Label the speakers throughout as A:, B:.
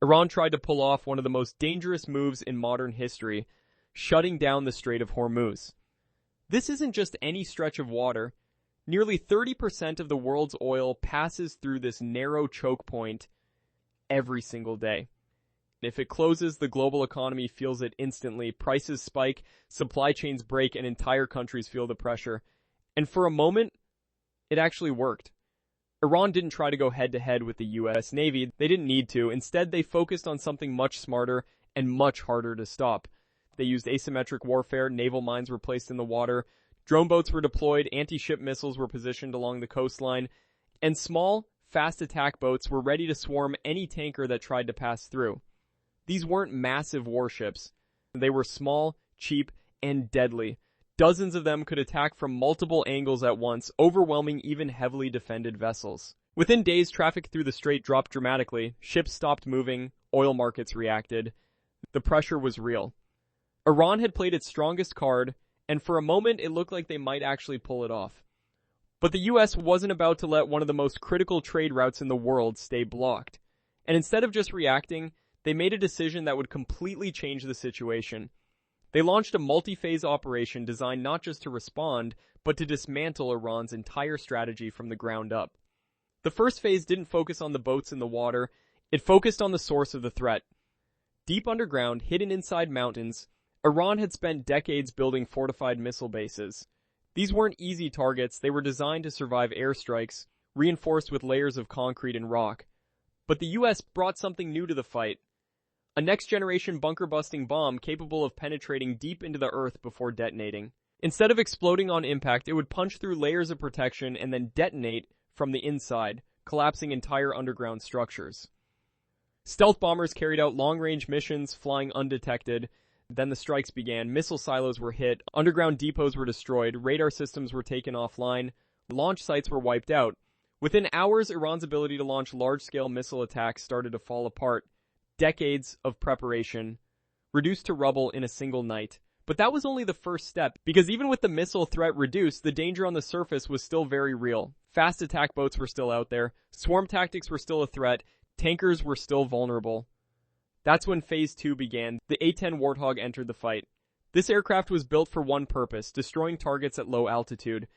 A: Iran tried to pull off one of the most dangerous moves in modern history, shutting down the Strait of Hormuz. This isn't just any stretch of water. Nearly 30% of the world's oil passes through this narrow choke point every single day. If it closes, the global economy feels it instantly. Prices spike, supply chains break, and entire countries feel the pressure. And for a moment, it actually worked. Iran didn't try to go head-to-head with the US Navy. They didn't need to. Instead, they focused on something much smarter and much harder to stop. They used asymmetric warfare. Naval mines were placed in the water. Drone boats were deployed. Anti-ship missiles were positioned along the coastline. And small, fast attack boats were ready to swarm any tanker that tried to pass through. These weren't massive warships. They were small, cheap, and deadly. Dozens of them could attack from multiple angles at once, overwhelming even heavily defended vessels. Within days, traffic through the strait dropped dramatically. Ships stopped moving. Oil markets reacted. The pressure was real. Iran had played its strongest card, and for a moment it looked like they might actually pull it off. But the US wasn't about to let one of the most critical trade routes in the world stay blocked. And instead of just reacting, they made a decision that would completely change the situation. They launched a multi-phase operation designed not just to respond, but to dismantle Iran's entire strategy from the ground up. The first phase didn't focus on the boats in the water, it focused on the source of the threat. Deep underground, hidden inside mountains, Iran had spent decades building fortified missile bases. These weren't easy targets, they were designed to survive airstrikes, reinforced with layers of concrete and rock. But the US brought something new to the fight. A next-generation bunker-busting bomb capable of penetrating deep into the earth before detonating. Instead of exploding on impact, it would punch through layers of protection and then detonate from the inside, collapsing entire underground structures. Stealth bombers carried out long-range missions, flying undetected. Then the strikes began. Missile silos were hit, underground depots were destroyed, radar systems were taken offline, launch sites were wiped out. Within hours, Iran's ability to launch large-scale missile attacks started to fall apart. Decades of preparation, reduced to rubble in a single night. But that was only the first step, because even with the missile threat reduced, the danger on the surface was still very real. Fast attack boats were still out there, swarm tactics were still a threat, tankers were still vulnerable. That's when Phase 2 began. The A-10 Warthog entered the fight. This aircraft was built for one purpose, destroying targets at low altitude.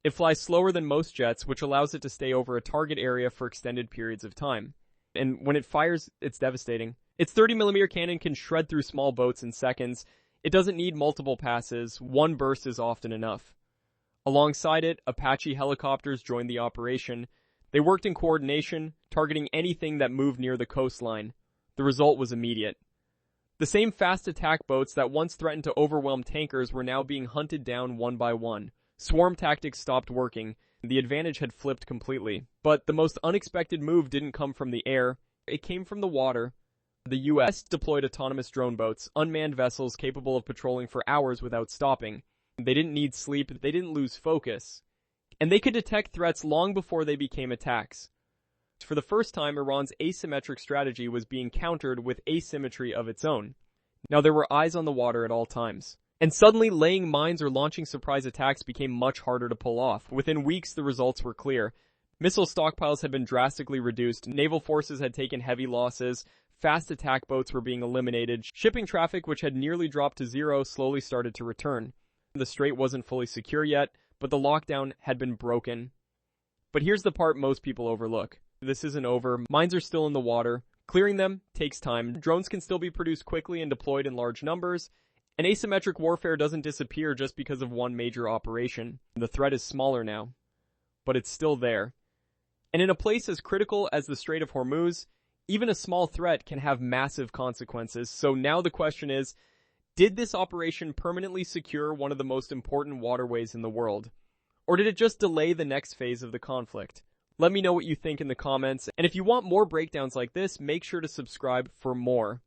A: It flies slower than most jets, which allows it to stay over a target area for extended periods of time. And when it fires, it's devastating. Its 30mm cannon can shred through small boats in seconds. It doesn't need multiple passes. One burst is often enough. Alongside it, Apache helicopters joined the operation. They worked in coordination, targeting anything that moved near the coastline. The result was immediate. The same fast attack boats that once threatened to overwhelm tankers were now being hunted down one by one. Swarm tactics stopped working. The advantage had flipped completely. But the most unexpected move didn't come from the air. It came from the water. The US deployed autonomous drone boats, unmanned vessels capable of patrolling for hours without stopping. They didn't need sleep, they didn't lose focus. And they could detect threats long before they became attacks. For the first time, Iran's asymmetric strategy was being countered with asymmetry of its own. Now there were eyes on the water at all times. And suddenly, laying mines or launching surprise attacks became much harder to pull off. Within weeks, the results were clear. Missile stockpiles had been drastically reduced, naval forces had taken heavy losses, fast attack boats were being eliminated, shipping traffic, which had nearly dropped to zero, slowly started to return. The strait wasn't fully secure yet, but the lockdown had been broken. But here's the part most people overlook. This isn't over. Mines are still in the water. Clearing them takes time. Drones can still be produced quickly and deployed in large numbers. And asymmetric warfare doesn't disappear just because of one major operation. The threat is smaller now, but it's still there. And in a place as critical as the Strait of Hormuz, even a small threat can have massive consequences. So now the question is, did this operation permanently secure one of the most important waterways in the world? Or did it just delay the next phase of the conflict? Let me know what you think in the comments, and if you want more breakdowns like this, make sure to subscribe for more.